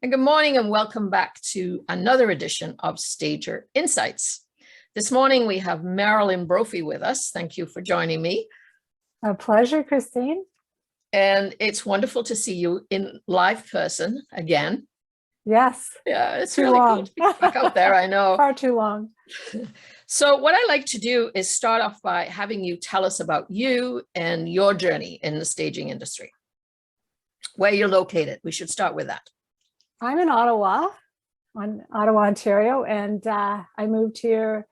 And good morning and welcome back to another edition of Stager Insights. This morning we have Marilyn Brophy with us. Thank you for joining me. A pleasure, Christine. And it's wonderful to see you in live person again. Yes. Yeah, it's too really long. cool to be back out there, I know. Far too long. So what I like to do is start off by having you tell us about you and your journey in the staging industry. Where you're located. We should start with that. I'm in Ottawa, Ontario, and I moved here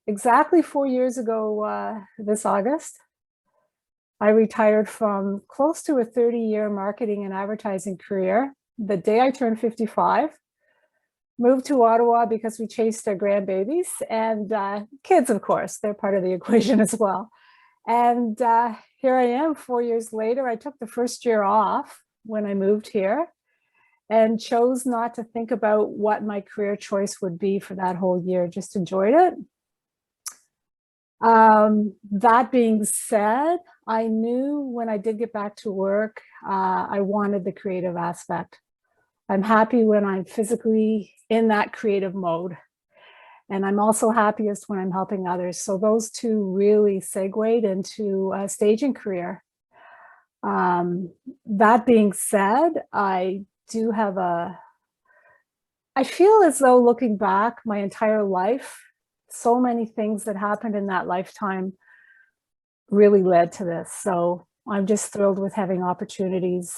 exactly 4 years ago this August. I retired from close to a 30-year marketing and advertising career the day I turned 55. Moved to Ottawa because we chased our grandbabies and kids, of course, they're part of the equation as well. And here I am 4 years later. I took the first year off when I moved here and chose not to think about what my career choice would be for that whole year, just enjoyed it. That being said, I knew when I did get back to work, I wanted the creative aspect. I'm happy when I'm physically in that creative mode. And I'm also happiest when I'm helping others. So those two really segued into a staging career. That being said, I feel as though looking back my entire life, so many things that happened in that lifetime really led to this. So I'm just thrilled with having opportunities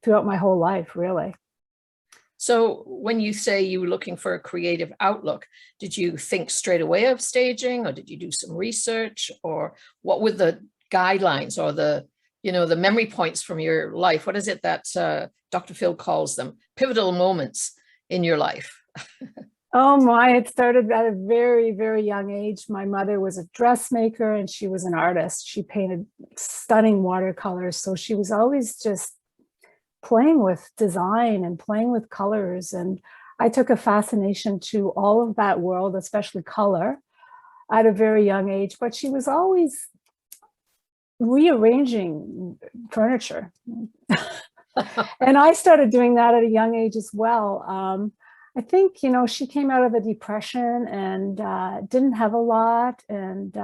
throughout my whole life, really. So when you say you were looking for a creative outlook, did you think straight away of staging, or did you do some research, or what were the guidelines or the memory points from your life? What is it that Dr. Phil calls them? Pivotal moments in your life. Oh my, it started at a very, very young age. My mother was a dressmaker and she was an artist. She painted stunning watercolors. So she was always just playing with design and playing with colors. And I took a fascination to all of that world, especially color, at a very young age. But she was always rearranging furniture. And I started doing that at a young age as well. I think, she came out of a depression and didn't have a lot, and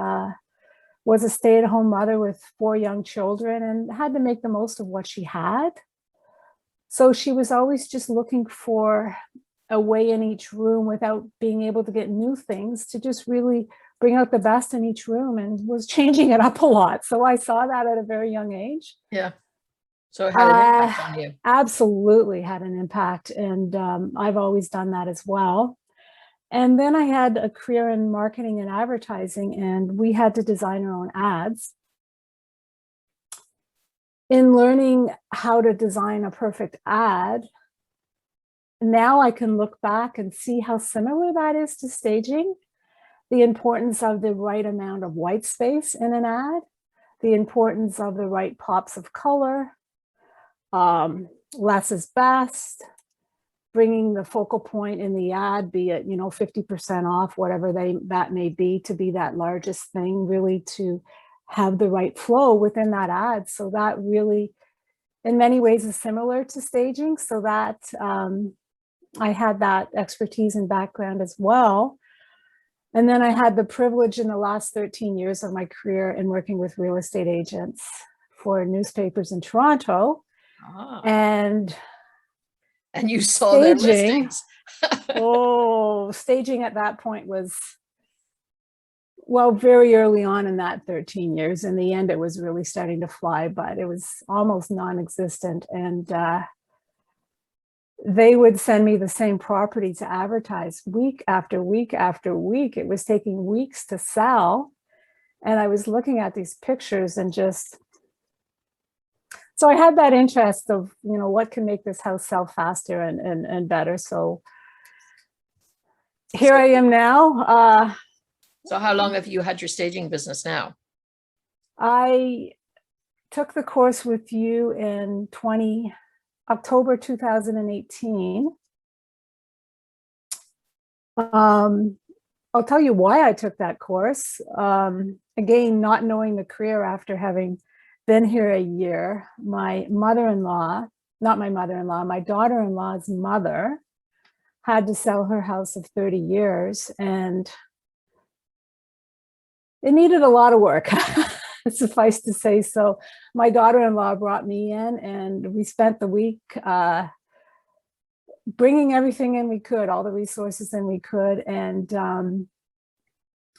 was a stay-at-home mother with 4 young children and had to make the most of what she had. So she was always just looking for a way in each room without being able to get new things to just really bring out the best in each room, and was changing it up a lot. So I saw that at a very young age. Yeah. So it had an impact on you. Absolutely had an impact. And I've always done that as well. And then I had a career in marketing and advertising, and we had to design our own ads. In learning how to design a perfect ad, now I can look back and see how similar that is to staging. The importance of the right amount of white space in an ad, the importance of the right pops of color, less is best, bringing the focal point in the ad, be it 50% off, whatever that may be, to be that largest thing, really to have the right flow within that ad. So that really, in many ways, is similar to staging. So that I had that expertise and background as well. And then I had the privilege in the last 13 years of my career in working with real estate agents for newspapers in Toronto. And you saw their listings. Staging at that point was, well, very early on in that 13 years. In the end, it was really starting to fly, but it was almost non-existent. And they would send me the same property to advertise week after week after week. It was taking weeks to sell. And I was looking at these pictures and just, so I had that interest of, what can make this house sell faster and better. So here I am now. So how long have you had your staging business now? I took the course with you in October 2018. I'll tell you why I took that course. Again, not knowing the career after having been here a year, my mother-in-law, not my mother-in-law, my daughter-in-law's mother had to sell her house of 30 years, and it needed a lot of work, suffice to say. So my daughter-in-law brought me in, and we spent the week bringing everything in we could, all the resources in we could. And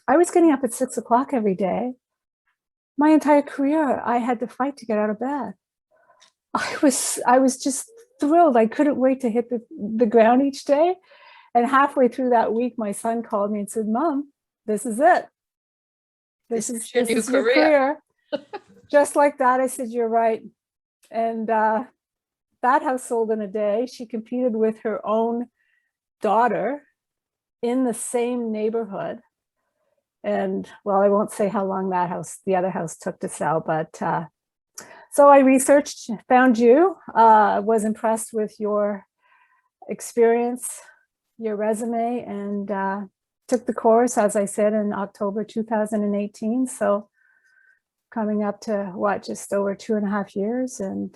I was getting up at 6 o'clock every day. My entire career, I had to fight to get out of bed. I was just thrilled. I couldn't wait to hit the ground each day. And halfway through that week, my son called me and said, "Mom, this is it. This is your career." Just like that, I said, "You're right." And that house sold in a day. She competed with her own daughter in the same neighborhood. And well, I won't say how long the other house took to sell, but so I researched, found you, was impressed with your experience, your resume, and took the course, as I said, in October 2018. So coming up to what, just over 2.5 years, and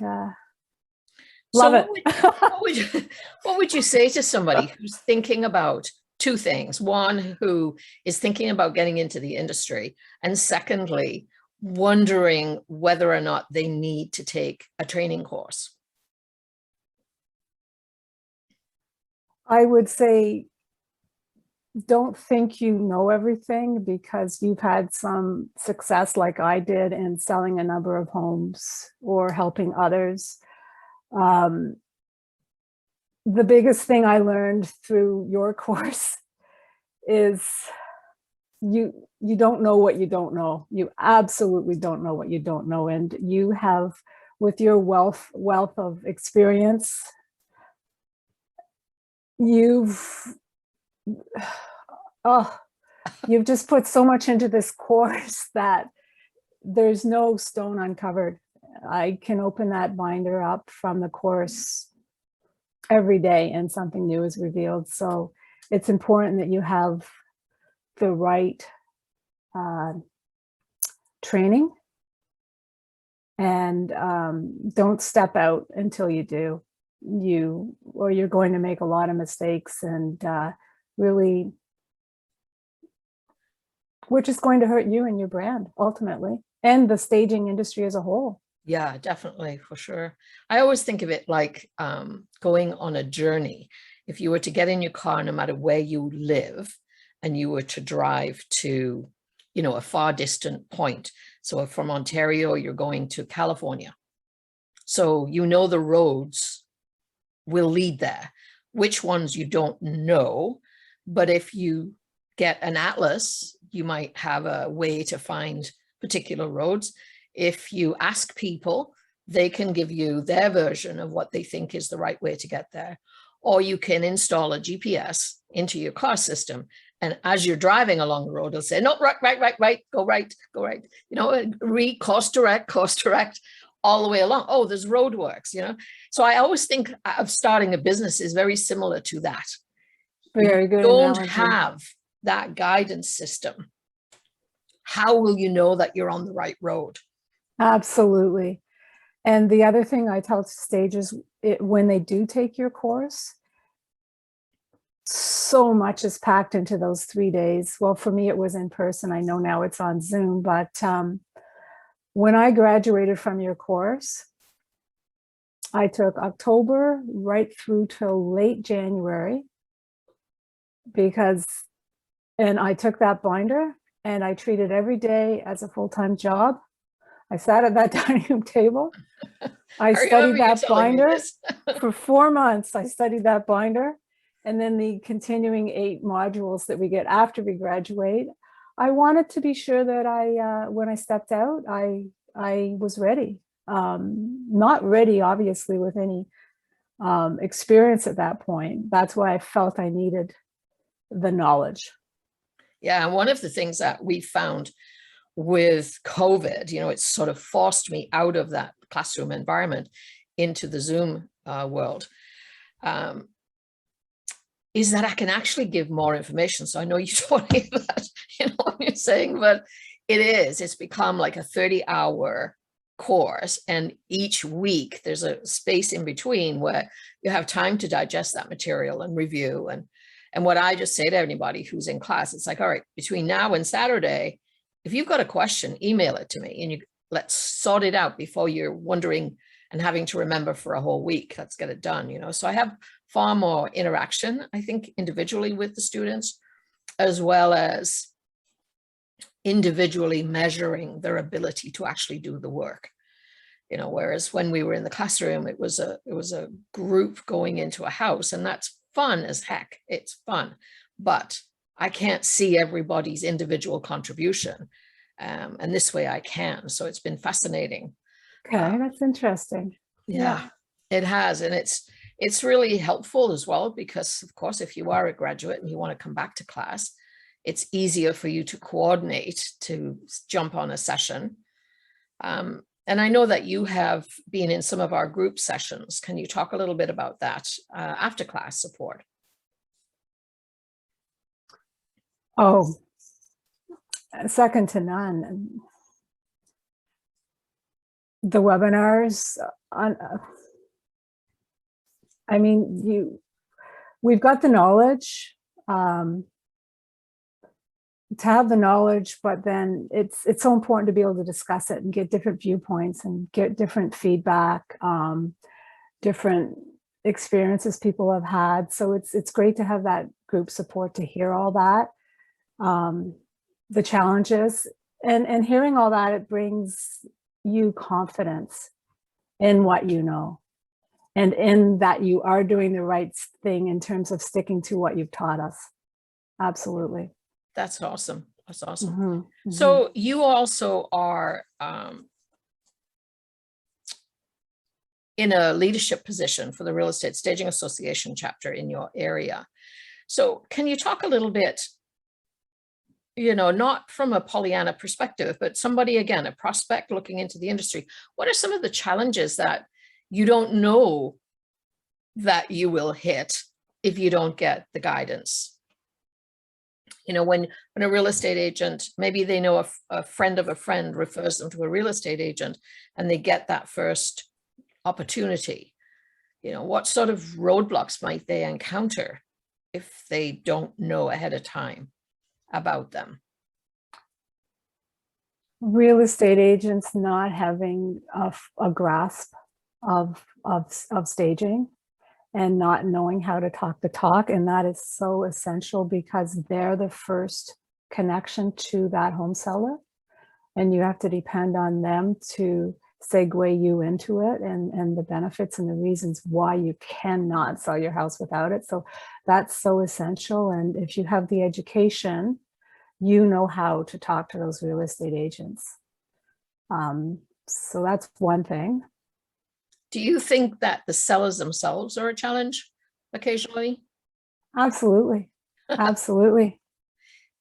love it. What would you say to somebody who's thinking about two things? One, who is thinking about getting into the industry, and secondly, wondering whether or not they need to take a training course? I would say, don't think you know everything, because you've had some success like I did in selling a number of homes or helping others. The biggest thing I learned through your course is you don't know what you don't know. You absolutely don't know what you don't know. And you have, with your wealth of experience, you've just put so much into this course that there's no stone uncovered. I can open that binder up from the course every day and something new is revealed. So it's important that you have the right training, and don't step out until you do. Or you're going to make a lot of mistakes, and really, which is going to hurt you and your brand ultimately, and the staging industry as a whole. Yeah, definitely, for sure. I always think of it like going on a journey. If you were to get in your car, no matter where you live, and you were to drive to, a far distant point. So if from Ontario, you're going to California. So the roads will lead there. Which ones you don't know, but if you get an atlas, you might have a way to find particular roads. If you ask people, they can give you their version of what they think is the right way to get there. Or you can install a GPS into your car system, and as you're driving along the road, it'll say, "No, right, go right. Course direct all the way along. Oh, there's roadworks, So I always think of starting a business is very similar to that. Very good. You don't analogy. have that guidance system. How will you know that you're on the right road? Absolutely. And the other thing I tell stagers, when they do take your course, so much is packed into those 3 days. Well, for me, it was in person. I know now it's on Zoom, but when I graduated from your course, I took October right through till late January, and I took that binder and I treated every day as a full-time job. I sat at that dining room table. I studied that binder for 4 months. I studied that binder. And then the continuing 8 modules that we get after we graduate. I wanted to be sure that when I stepped out, I was ready. Not ready, obviously, with any experience at that point. That's why I felt I needed the knowledge. Yeah, and one of the things that we found with COVID, it's sort of forced me out of that classroom environment into the Zoom world, is that I can actually give more information. So I know you told me that, what you're saying, but it's become like a 30-hour course, and each week there's a space in between where you have time to digest that material and review. And what I just say to anybody who's in class, it's like, all right, between now and Saturday, if you've got a question, email it to me, and let's sort it out before you're wondering and having to remember for a whole week. Let's get it done, you know. So I have far more interaction, I think, individually with the students, as well as individually measuring their ability to actually do the work. You know, whereas when we were in the classroom, it was a group going into a house, and that's fun as heck. It's fun, but I can't see everybody's individual contribution. And this way I can. So it's been fascinating. Okay, that's interesting. Yeah, it has. And it's really helpful as well, because of course, if you are a graduate and you want to come back to class, it's easier for you to coordinate to jump on a session. And I know that you have been in some of our group sessions. Can you talk a little bit about that after class support? Oh, second to none. The webinars on, I mean, we've got the knowledge, to have the knowledge, but then it's so important to be able to discuss it and get different viewpoints and get different feedback, different experiences people have had. So it's great to have that group support to hear all that, the challenges, and hearing all that, it brings you confidence in what you know, and in that you are doing the right thing in terms of sticking to what you've taught us. Absolutely. That's awesome. That's awesome. Mm-hmm, mm-hmm. So you also are in a leadership position for the Real Estate Staging Association chapter in your area. So can you talk a little bit, you know, not from a Pollyanna perspective, but somebody, again, a prospect looking into the industry, what are some of the challenges that you don't know that you will hit if you don't get the guidance? You know, when a real estate agent, maybe they know a friend of a friend refers them to a real estate agent, and they get that first opportunity. You know, what sort of roadblocks might they encounter if they don't know ahead of time about them? Real estate agents not having a grasp of staging and not knowing how to talk the talk. And that is so essential, because they're the first connection to that home seller. And you have to depend on them to segue you into it, and the benefits and the reasons why you cannot sell your house without it. So that's so essential. And if you have the education, you know how to talk to those real estate agents. So that's one thing. Do you think that the sellers themselves are a challenge occasionally? Absolutely. Absolutely.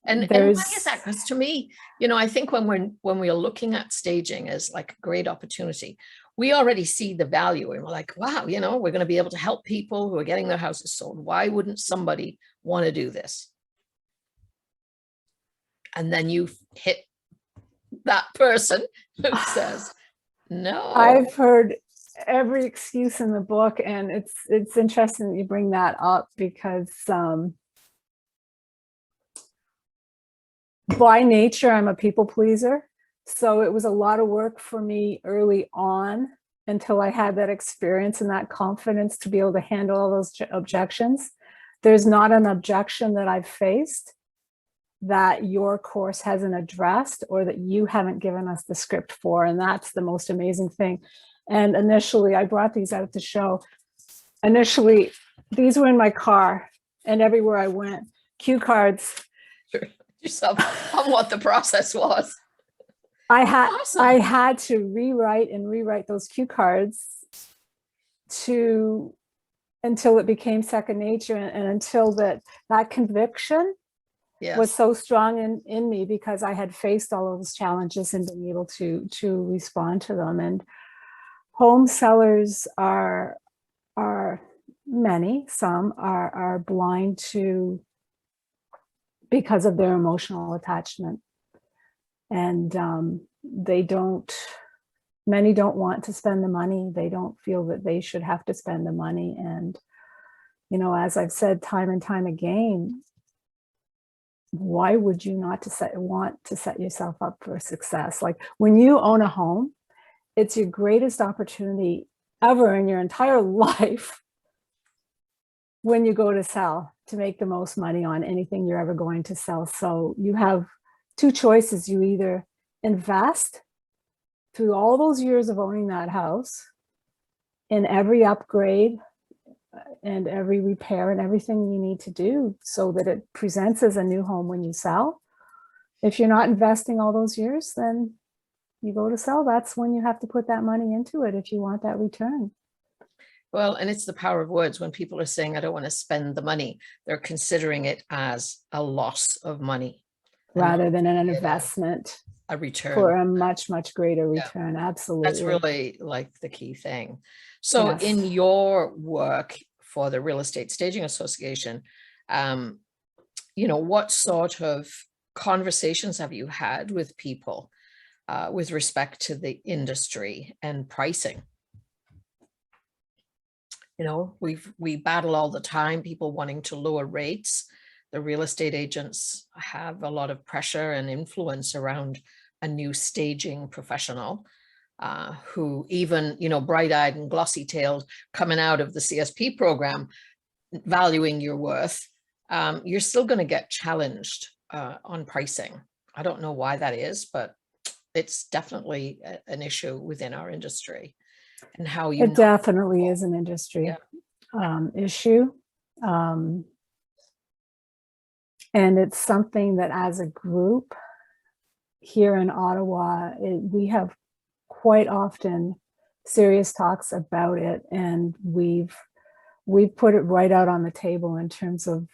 And why is that? Because to me, you know, I think when we are looking at staging as like a great opportunity, we already see the value, and we're like, wow, you know, we're going to be able to help people who are getting their houses sold. Why wouldn't somebody want to do this? And then you hit that person who says, no. I've heard every excuse in the book, and it's interesting that you bring that up, because by nature, I'm a people pleaser. So it was a lot of work for me early on, until I had that experience and that confidence to be able to handle all those objections. There's not an objection that I've faced that your course hasn't addressed, or that you haven't given us the script for. And that's the most amazing thing. And initially, I brought these out to show. Initially, these were in my car, and everywhere I went, cue cards. Yourself on what the process was. I had Awesome. I had to rewrite those cue cards until it became second nature, and until that conviction was so strong in me, because I had faced all of those challenges and been able to respond to them. And home sellers are some are blind to, because of their emotional attachment, and they don't many don't want to spend the money. They don't feel that they should have to spend the money. And, you know, as I've said time and time again, why would you not want to set yourself up for success? Like when you own a home, it's your greatest opportunity ever in your entire life when you go to sell, to make the most money on anything you're ever going to sell. So you have two choices. You either invest through all those years of owning that house in every upgrade and every repair and everything you need to do so that it presents as a new home when you sell. If you're not investing all those years, then you go to sell. That's when you have to put that money into it if you want that return. Well, and it's the power of words. When people are saying, I don't want to spend the money, they're considering it as a loss of money. Rather than an investment. A return. For a much, much greater return. Yeah. Absolutely. That's really like the key thing. So yes. In your work for the Real Estate Staging Association, you know, what sort of conversations have you had with people with respect to the industry and pricing? You know, we battle all the time, people wanting to lower rates. The real estate agents have a lot of pressure and influence around a new staging professional who even, you know, bright-eyed and glossy-tailed coming out of the CSP program, valuing your worth, you're still going to get challenged on pricing. I don't know why that is, but it's definitely an issue within our industry. And how you it definitely is an industry issue. And it's something that as a group here in Ottawa, we have quite often serious talks about it. And we've put it right out on the table in terms of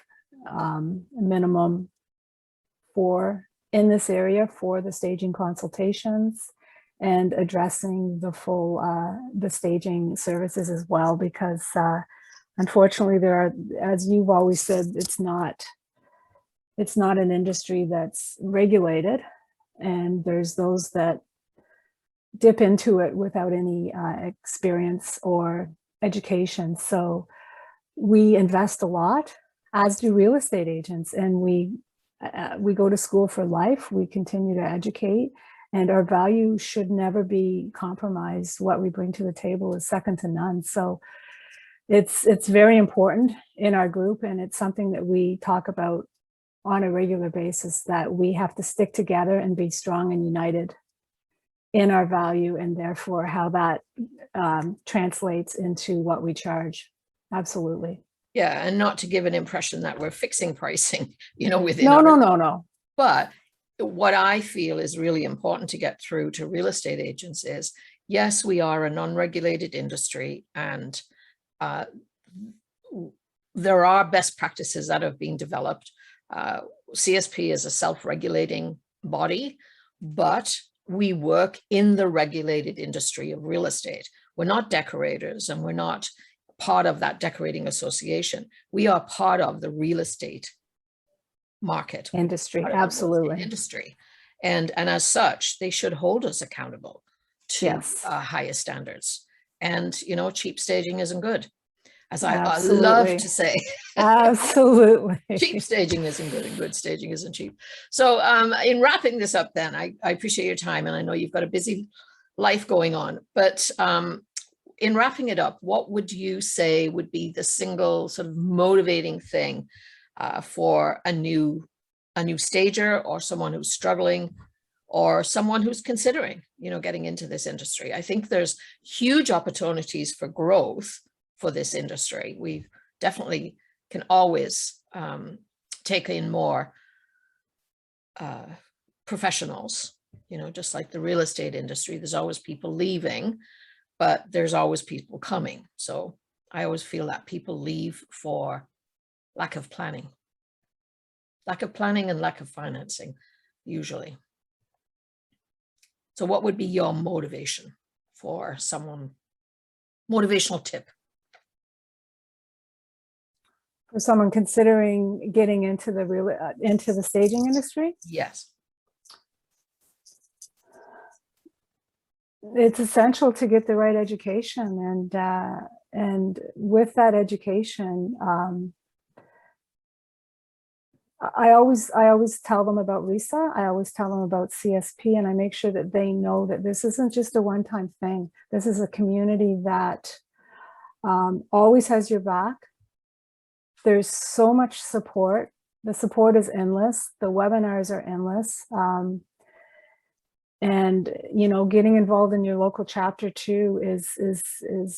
minimum in this area for the staging consultations and addressing the full, the staging services as well, because unfortunately there are, as you've always said, it's not an industry that's regulated, and there's those that dip into it without any experience or education. So we invest a lot, as do real estate agents, and we go to school for life. We continue to educate, and our value should never be compromised. What we bring to the table is second to none. So it's very important in our group, and it's something that we talk about on a regular basis, that we have to stick together and be strong and united in our value, and therefore how that translates into what we charge. Absolutely. Yeah, and not to give an impression that we're fixing pricing, you know, within No. But what I feel is really important to get through to real estate agents is, yes, we are a non-regulated industry, and there are best practices that have been developed. CSP is a self-regulating body, but we work in the regulated industry of real estate. We're not decorators, and we're not part of that decorating association. We are part of the real estate market industry. Absolutely. Industry. And as such, they should hold us accountable to yes. Higher standards. And, you know, cheap staging isn't good. As I love to say. Absolutely. Cheap staging isn't good, and good staging isn't cheap. So in wrapping this up then, I appreciate your time, and I know you've got a busy life going on, but in wrapping it up, what would you say would be the single sort of motivating thing for a new stager, or someone who's struggling, or someone who's considering, you know, getting into this industry? I think there's huge opportunities for growth for this industry. We definitely can always take in more professionals, you know, just like the real estate industry. There's always people leaving, but there's always people coming. So I always feel that people leave for lack of planning and lack of financing, usually. So what would be your motivation for someone, motivational tip? For someone considering getting into the staging industry? Yes. it's essential to get the right education, and with that education, I always tell them about RISA. I always tell them about CSP, and I make sure that they know that this isn't just a one-time thing. This is a community that always has your back. There's so much support. The support is endless. The webinars are endless. And, you know, getting involved in your local chapter too is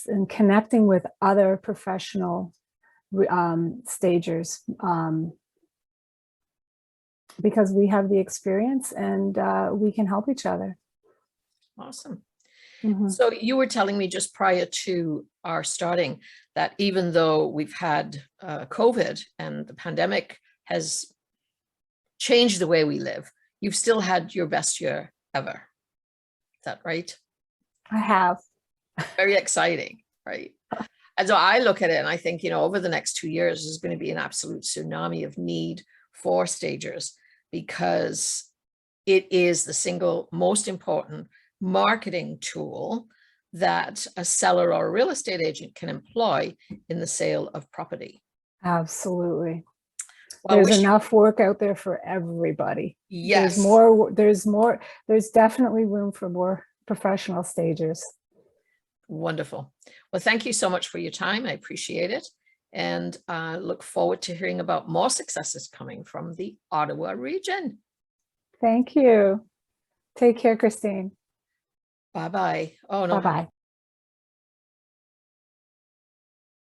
in connecting with other professional stagers, because we have the experience, and we can help each other. Awesome. Mm-hmm. So you were telling me just prior to our starting that even though we've had COVID and the pandemic has changed the way we live, you've still had your best year ever. Is that right? I have. Very exciting, right? And so I look at it and I think, you know, over the next 2 years, there's going to be an absolute tsunami of need for stagers, because it is the single most important marketing tool that a seller or a real estate agent can employ in the sale of property. Absolutely. Well, There's enough work out there for everybody. Yes. There's definitely room for more professional stagers. Wonderful. Well, thank you so much for your time. I appreciate it. And look forward to hearing about more successes coming from the Ottawa region. Thank you. Take care, Christine. Bye-bye. Oh, no. Bye-bye.